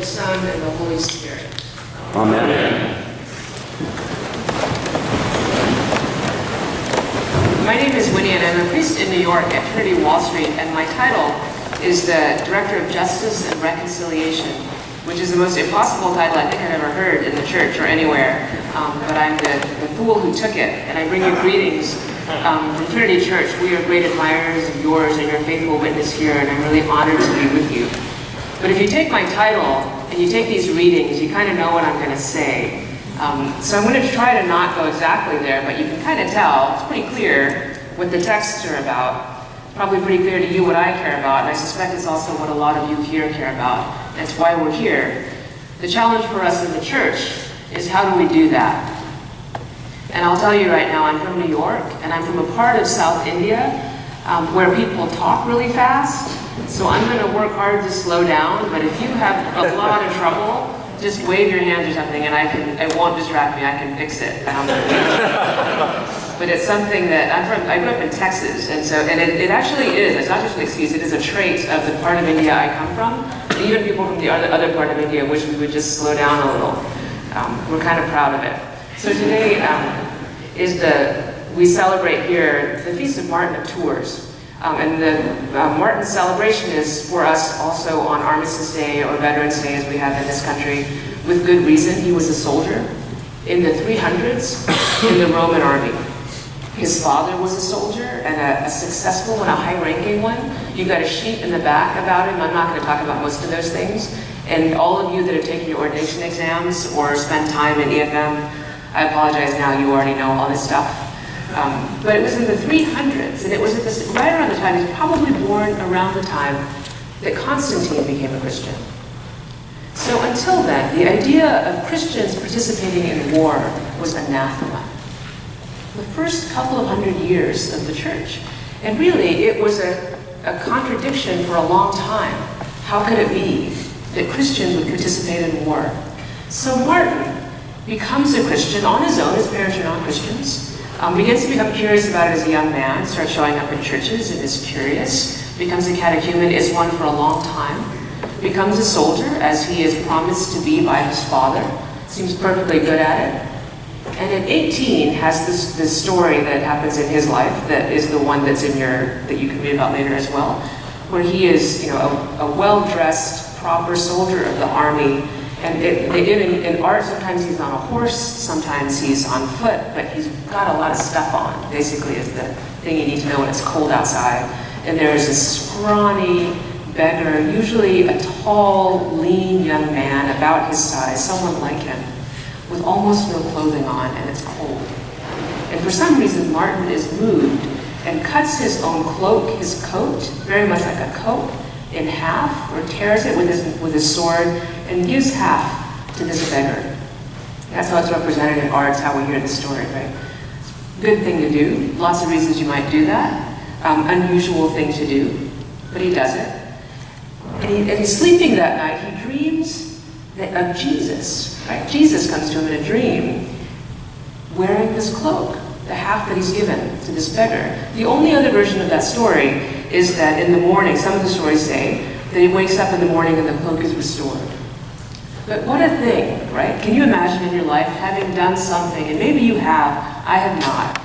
the Son, and the Holy Spirit. Amen. My name is Winnie, and I'm a priest in New York at Trinity Wall Street, and my title is the Director of Justice and Reconciliation, which is the most impossible title I think I've ever heard in the church or anywhere, but I'm the fool who took it, and I bring you greetings from Trinity Church. We are great admirers of yours and your faithful witness here, and I'm really honored to be with you. But if you take my title and you take these readings, you kind of know what I'm going to say. So I'm going to try to not go exactly there, but you can kind of tell, it's pretty clear what the texts are about. Probably pretty clear to you what I care about, and I suspect it's also what a lot of you here care about. That's why we're here. The challenge for us in the church is how do we do that? And I'll tell you right now, I'm from New York, and I'm from a part of South India where people talk really fast. So I'm going to work hard to slow down, but if you have a lot of trouble, just wave your hand or something, and it won't distract me. I can fix it. But it's something that I grew up in Texas, and it actually is. It's not just an excuse. It is a trait of the part of India I come from. And even people from the other part of India wish we would just slow down a little. We're kind of proud of it. So today we celebrate here the Feast of Martin of Tours. And the Martin celebration is for us also on Armistice Day or Veterans Day, as we have in this country, with good reason. He was a soldier in the 300s in the Roman army. His father was a soldier, and a successful one, a high-ranking one. You've got a sheet in the back about him. I'm not going to talk about most of those things. And all of you that have taken your ordination exams or spent time in EFM, I apologize now, you already know all this stuff. But it was in the 300s, and it was right around the time, he was probably born around the time that Constantine became a Christian. So until then, the idea of Christians participating in war was anathema. The first couple of hundred years of the church. And really, it was a contradiction for a long time. How could it be that Christians would participate in war? So Martin becomes a Christian on his own. His parents are not Christians. Begins to become curious about it as a young man, starts showing up in churches and is curious, becomes a catechumen, is one for a long time, becomes a soldier as he is promised to be by his father, seems perfectly good at it, and at 18 has this story that happens in his life that is the one that you can read about later as well, where he is a well-dressed, proper soldier of the army. And in art, sometimes he's on a horse, sometimes he's on foot, but he's got a lot of stuff on, basically, is the thing you need to know when it's cold outside. And there's a scrawny beggar, usually a tall, lean young man about his size, someone like him, with almost no clothing on, and it's cold. And for some reason, Martin is moved and cuts his own cloak, his coat, very much like a coat, in half, or tears it with his sword, and gives half to this beggar. That's how it's represented in art, it's how we hear the story, right? Good thing to do, lots of reasons you might do that. Unusual thing to do, but he does it. And he's sleeping that night, he dreams of Jesus, right? Jesus comes to him in a dream, wearing this cloak, the half that he's given to this beggar. The only other version of that story is that in the morning, some of the stories say, that he wakes up in the morning and the cloak is restored. But what a thing, right? Can you imagine in your life having done something, and maybe you have, I have not,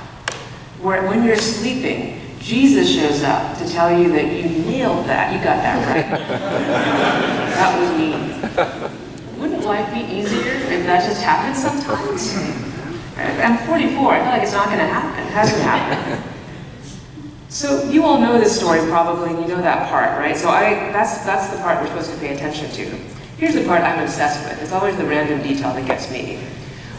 where when you're sleeping, Jesus shows up to tell you that you nailed that, you got that right. That was me. Wouldn't life be easier if that just happened sometimes? I'm 44, I feel like it's not going to happen. It hasn't happened. So you all know this story probably, and you know that part, right? So that's the part we're supposed to pay attention to. Here's the part I'm obsessed with. It's always the random detail that gets me.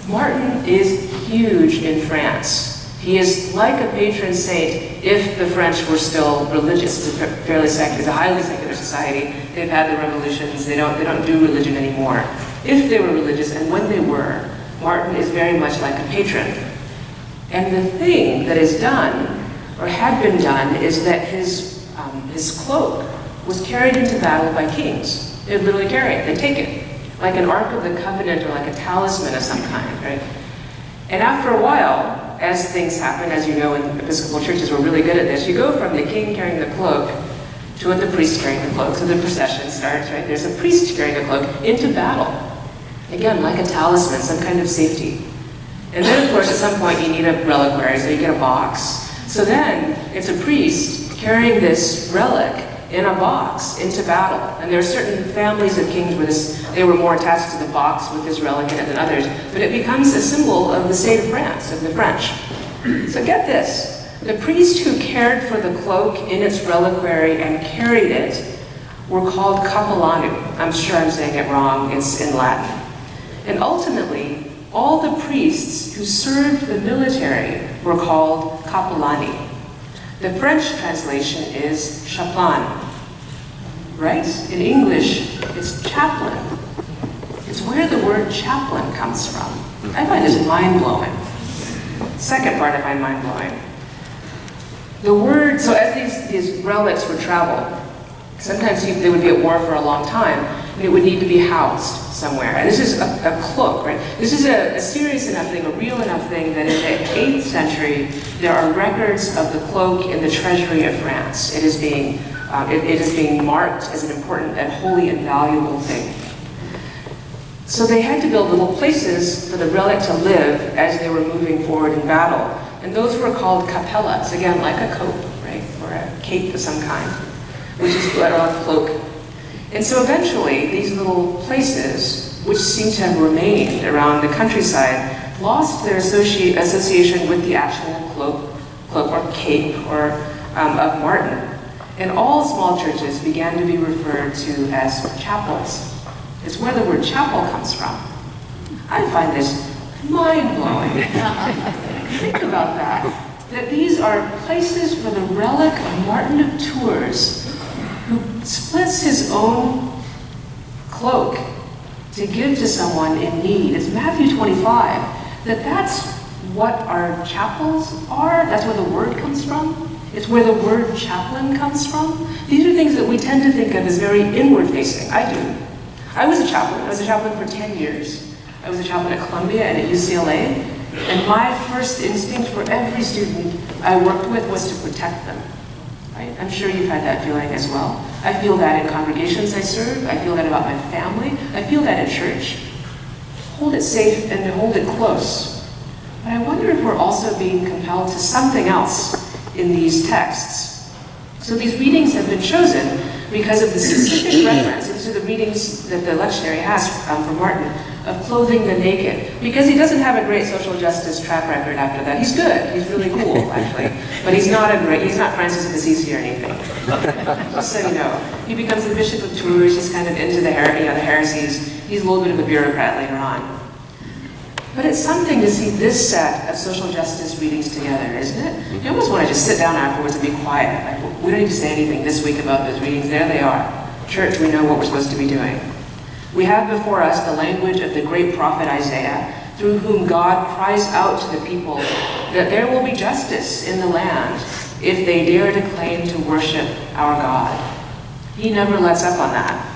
Martin is huge in France. He is like a patron saint if the French were still religious. It's a fairly secular, it's a highly secular society. They've had the revolutions. They don't do religion anymore. If they were religious, and when they were, Martin is very much like a patron. And the thing that is done, or had been done, is that his cloak was carried into battle by kings. They'd literally carry it, they'd take it, like an Ark of the Covenant or like a talisman of some kind, right? And after a while, as things happen, as you know in Episcopal churches, we're really good at this, you go from the king carrying the cloak to the priest carrying the cloak. So the procession starts, right? There's a priest carrying a cloak into battle. Again, like a talisman, some kind of safety. And then, of course, at some point you need a reliquary, so you get a box. So then it's a priest carrying this relic in a box into battle. And there are certain families of kings where they were more attached to the box with this relic in it than others. But it becomes a symbol of the state of France, of the French. So get this. The priest who cared for the cloak in its reliquary and carried it were called capellanu. I'm sure I'm saying it wrong, it's in Latin. And ultimately, all the priests who served the military were called capellani. The French translation is chapelain, right? In English, it's chaplain. It's where the word chaplain comes from. I find this mind-blowing. Second part I find mind-blowing. The word, so as these relics would travel, sometimes they would be at war for a long time, and it would need to be housed somewhere. And this is a cloak, right? This is a serious enough thing, a real enough thing that in the 8th century, there are records of the cloak in the treasury of France. It is being marked as an important and holy and valuable thing. So they had to build little places for the relic to live as they were moving forward in battle. And those were called capellas, again, like a cope, right? Or a cape of some kind, which is a cloak. And so eventually, these little places, which seem to have remained around the countryside, lost their association with the actual cloak or cape or of Martin. And all small churches began to be referred to as chapels. It's where the word chapel comes from. I find this mind-blowing. Think about that these are places for the relic of Martin of Tours, who splits his own cloak to give to someone in need. It's Matthew 25, that's what our chapels are. That's where the word comes from. It's where the word chaplain comes from. These are things that we tend to think of as very inward-facing. I do. I was a chaplain. I was a chaplain for 10 years. I was a chaplain at Columbia and at UCLA. And my first instinct for every student I worked with was to protect them. Right? I'm sure you've had that feeling as well. I feel that in congregations I serve. I feel that about my family. I feel that at church. Hold it safe and hold it close. But I wonder if we're also being compelled to something else in these texts. So these readings have been chosen because of the specific reference. These are the readings that the lectionary has from Martin, of clothing the naked. Because he doesn't have a great social justice track record after that. He's good. He's really cool, actually. But he's not Francis of Assisi or anything. Just so you know. He becomes the Bishop of Tours. He's kind of into the heresies. He's a little bit of a bureaucrat later on. But it's something to see this set of social justice readings together, isn't it? You almost want to just sit down afterwards and be quiet. Like, we don't need to say anything this week about those readings. There they are. Church, we know what we're supposed to be doing. We have before us the language of the great prophet Isaiah, through whom God cries out to the people that there will be justice in the land if they dare to claim to worship our God. He never lets up on that.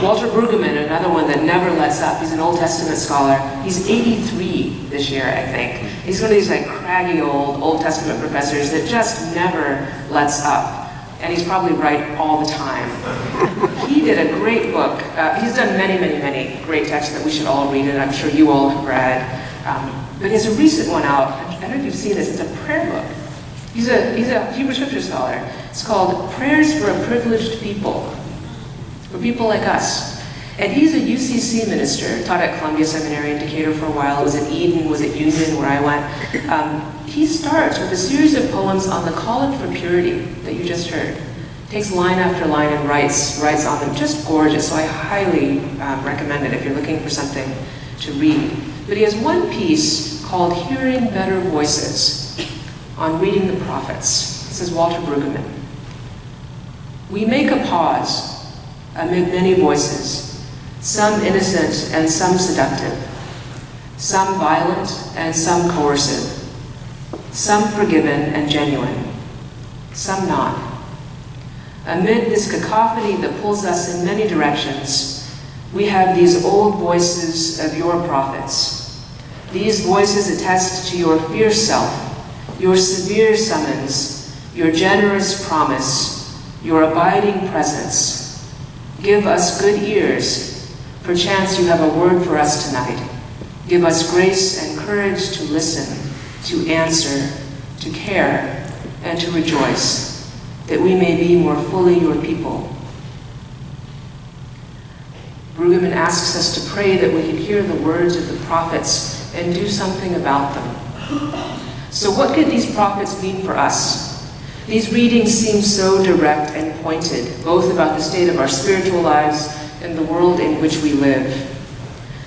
Walter Brueggemann, another one that never lets up. He's an Old Testament scholar. He's 83 this year, I think. He's one of these like craggy Old Testament professors that just never lets up. And he's probably right all the time. He did a great book. He's done many great texts that we should all read, and I'm sure you all have read. But he has a recent one out. I don't know if you've seen this. It's a prayer book. He's a Hebrew Scripture scholar. It's called Prayers for a Privileged People. For people like us. And he's a UCC minister, taught at Columbia Seminary in Decatur for a while, was at Eden, was at Union where I went. He starts with a series of poems on the Collect for Purity that you just heard. Takes line after line and writes on them, just gorgeous, so I highly recommend it if you're looking for something to read. But he has one piece called Hearing Better Voices on reading the prophets. This is Walter Brueggemann. We make a pause amid many voices, some innocent and some seductive, some violent and some coercive, some forgiven and genuine, some not. Amid this cacophony that pulls us in many directions, we have these old voices of your prophets. These voices attest to your fierce self, your severe summons, your generous promise, your abiding presence. Give us good ears. Perchance you have a word for us tonight. Give us grace and courage to listen, to answer, to care, and to rejoice, that we may be more fully your people. Brueggemann asks us to pray that we can hear the words of the prophets and do something about them. So what could these prophets mean for us? These readings seem so direct and pointed, both about the state of our spiritual lives and the world in which we live.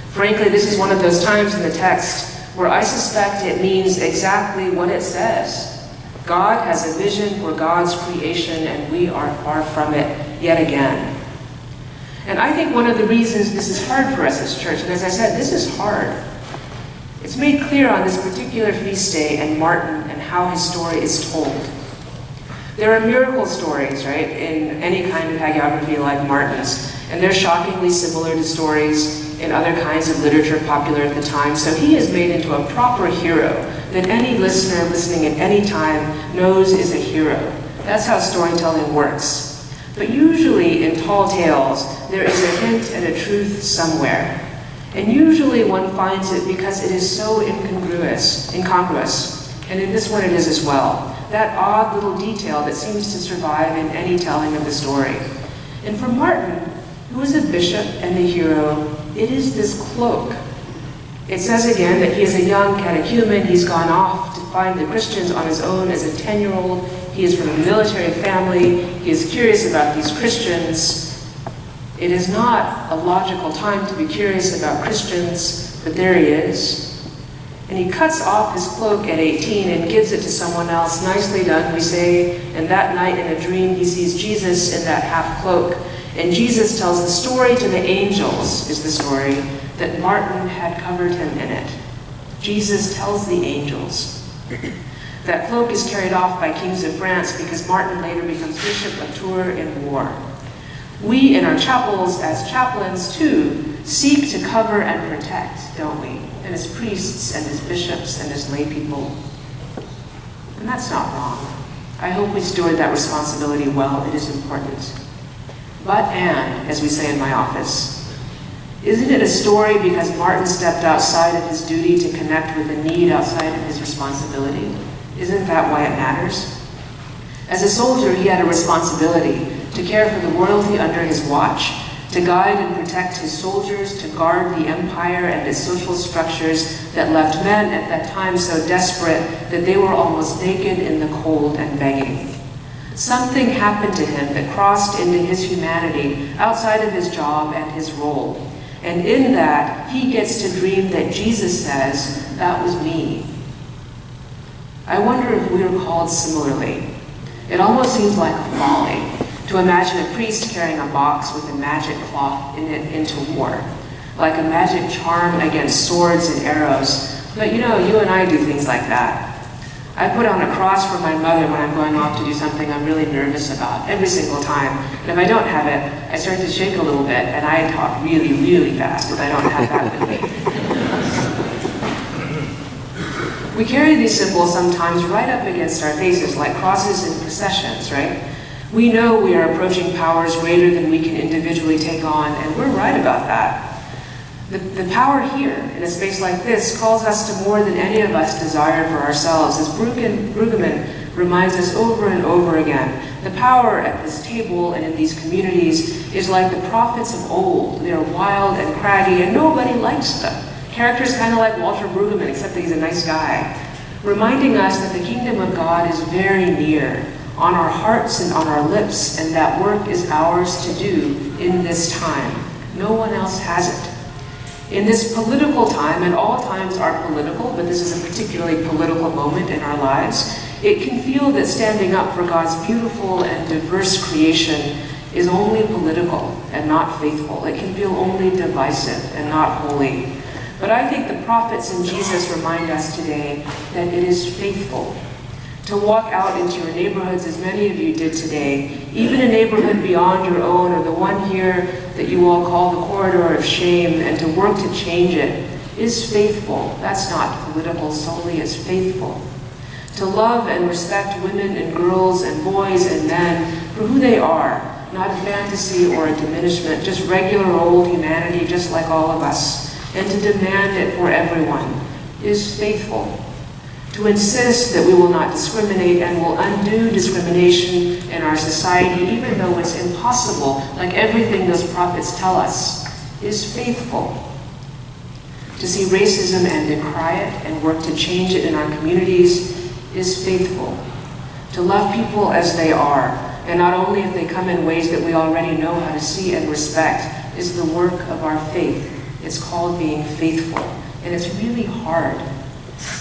Frankly, this is one of those times in the text where I suspect it means exactly what it says. God has a vision for God's creation, and we are far from it yet again. And I think one of the reasons this is hard for us as church, and as I said, this is hard. It's made clear on this particular feast day and Martin and how his story is told. There are miracle stories, right, in any kind of hagiography like Martin's, and they're shockingly similar to stories in other kinds of literature popular at the time. So he is made into a proper hero that any listener listening at any time knows is a hero. That's how storytelling works. But usually in tall tales, there is a hint and a truth somewhere. And usually one finds it because it is so incongruous. And in this one it is as well. That odd little detail that seems to survive in any telling of the story. And for Martin, who is a bishop and a hero, it is this cloak. It says again that he is a young catechumen. He's gone off to find the Christians on his own as a 10-year-old. He is from a military family. He is curious about these Christians. It is not a logical time to be curious about Christians, but there he is. And he cuts off his cloak at 18 and gives it to someone else. Nicely done, we say. And that night in a dream, he sees Jesus in that half cloak. And Jesus tells the story to the angels, is the story, that Martin had covered him in it. Jesus tells the angels. That cloak is carried off by kings of France because Martin later becomes Bishop of Tours in war. We in our chapels as chaplains too seek to cover and protect, don't we? And as priests and as bishops and as lay people. And that's not wrong. I hope we steward that responsibility well. It is important. But and, as we say in my office, isn't it a story because Martin stepped outside of his duty to connect with a need outside of his responsibility? Isn't that why it matters? As a soldier, he had a responsibility to care for the royalty under his watch, to guide and protect his soldiers, to guard the empire and its social structures that left men at that time so desperate that they were almost naked in the cold and begging. Something happened to him that crossed into his humanity outside of his job and his role. And in that, he gets to dream that Jesus says, "That was me." I wonder if we are called similarly. It almost seems like a folly to imagine a priest carrying a box with a magic cloth in it into war, like a magic charm against swords and arrows. But you know, you and I do things like that. I put on a cross for my mother when I'm going off to do something I'm really nervous about, every single time. And if I don't have it, I start to shake a little bit, and I talk really, really fast if I don't have that with me. We carry these symbols sometimes right up against our faces, like crosses in processions, right? We know we are approaching powers greater than we can individually take on, and we're right about that. The power here, in a space like this, calls us to more than any of us desire for ourselves. As Brueggemann reminds us over and over again, the power at this table and in these communities is like the prophets of old. They're wild and craggy, and nobody likes them. Characters kind of like Walter Brueggemann, except that he's a nice guy, reminding us that the kingdom of God is very near, on our hearts and on our lips, and that work is ours to do in this time. No one else has it. In this political time, and all times are political, but this is a particularly political moment in our lives, it can feel that standing up for God's beautiful and diverse creation is only political and not faithful. It can feel only divisive and not holy. But I think the prophets and Jesus remind us today that it is faithful to walk out into your neighborhoods as many of you did today, even a neighborhood beyond your own or the one here that you all call the corridor of shame, and to work to change it is faithful. That's not political solely, it's faithful. To love and respect women and girls and boys and men for who they are, not a fantasy or a diminishment, just regular old humanity, just like all of us, and to demand it for everyone, is faithful. To insist that we will not discriminate and will undo discrimination in our society, even though it's impossible, like everything those prophets tell us, is faithful. To see racism and decry it and work to change it in our communities is faithful. To love people as they are, and not only if they come in ways that we already know how to see and respect, is the work of our faith. It's called being faithful, and it's really hard.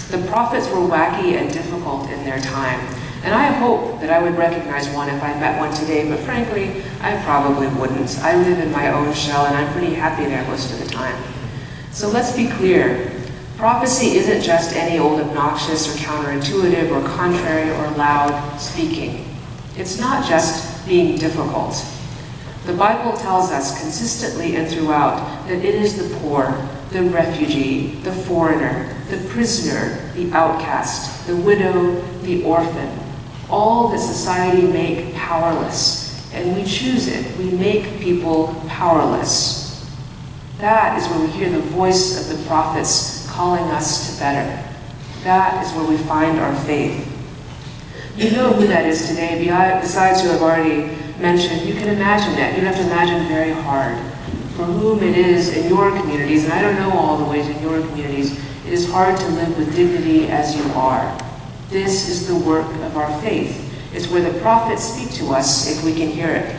The prophets were wacky and difficult in their time, and I hope that I would recognize one if I met one today, but frankly, I probably wouldn't. I live in my own shell, and I'm pretty happy there most of the time. So let's be clear. Prophecy isn't just any old obnoxious or counterintuitive or contrary or loud speaking. It's not just being difficult. The Bible tells us consistently and throughout that it is the poor, the refugee, the foreigner, the prisoner, the outcast, the widow, the orphan, all that society make powerless. And we choose it. We make people powerless. That is where we hear the voice of the prophets calling us to better. That is where we find our faith. You know who that is today, besides who I've already mentioned. You can imagine that. You have to imagine very hard. For whom it is in your communities, and I don't know all the ways in your communities, it is hard to live with dignity as you are. This is the work of our faith. It's where the prophets speak to us if we can hear it.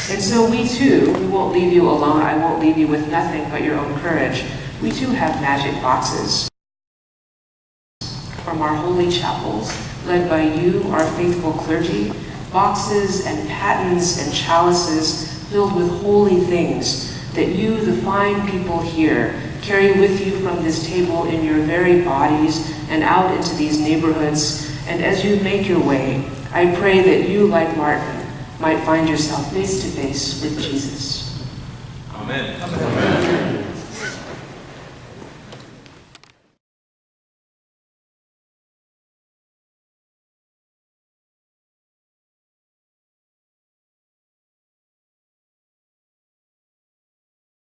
And so we too, we won't leave you alone. I won't leave you with nothing but your own courage. We too have magic boxes from our holy chapels, led by you, our faithful clergy, boxes and patens and chalices filled with holy things that you, the fine people here, carry with you from this table in your very bodies and out into these neighborhoods. And as you make your way, I pray that you, like Martin, might find yourself face to face with Jesus. Amen. Amen.